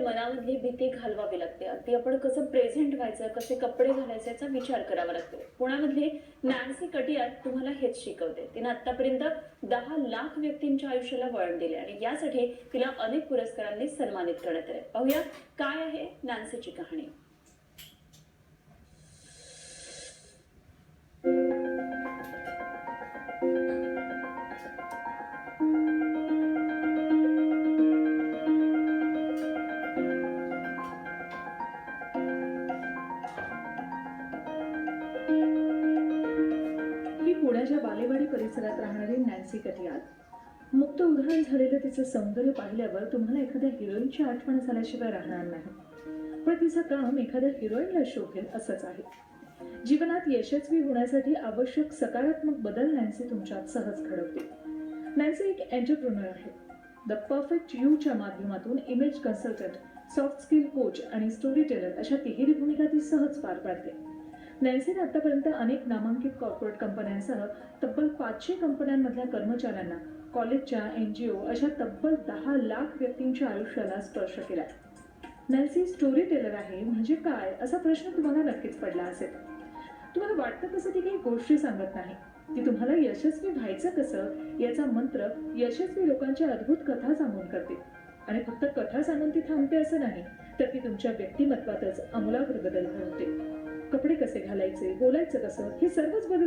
मनामधली भीती घालवावी लागते. अगदी आपण कसं प्रेझेंट व्हायचं, कसे कपडे घालायचे याचा विचार करावा लागतो. पुण्यामधली नॅन्सी कटियार तुम्हाला हेच शिकवते. तिनं आतापर्यंत 10 लाख व्यक्तींच्या आयुष्याला वळण दिले आणि यासाठी तिला अनेक पुरस्कारांनी सन्मानित करण्यात आले. पाहूया काय आहे नॅन्सीची कहाणी. ही पुण्याच्या बालेवाडी परिसरात राहणारी नॅन्सी कटियार. मुक्त उधळण झालेलं तिचं सौंदर्य पाहिल्यावर तुम्हाला एखाद्या हिरोईनची आठवण झाल्याशिवाय राहणार नाही. पण तिचं काम एखाद्या हिरोईनला शोभेल असंच आहे. जीवनात यशस्वी होण्यासाठी आवश्यक सकारात्मक बदल नॅन्सी तुमच्यात सहज घडवते. नॅन्सी एक एंटरप्रेन्योर आहे. द परफेक्ट यूच्या माध्यमातून image consultant, soft skill coach आणि स्टोरी टेलर अशा तिहेरी भूमिका ती सहज पार पाडते. नॅन्सीने आतापर्यंत अनेक नामांकित कॉर्पोरेट कंपन्यांसह तब्बल 500 कंपन्यांमधल्या कर्मचाऱ्यांना, कॉलेजच्या, NGO अशा तब्बल 10 लाख व्यक्तींच्या आयुष्याला स्पर्श केला. नॅन्सी स्टोरी टेलर आहे म्हणजे काय असा प्रश्न तुम्हाला नक्कीच पडला असेल. तुम्हाला वाटतं तसं ती काही गोष्टी सांगत नाही. ती तुम्हाला यशस्वी व्हायचं कसं याचा मंत्र यशस्वी लोकांच्या अद्भुत कथा सांगून करते. आणि फक्त कथा सांगून ती थांबते असं नाही, तर ती तुमच्या व्यक्तिमत्वातच आमूलाग्र बदल घडवते. कपडे कसे घालायचे, बोलायचं कसं, हे सर्वच बदल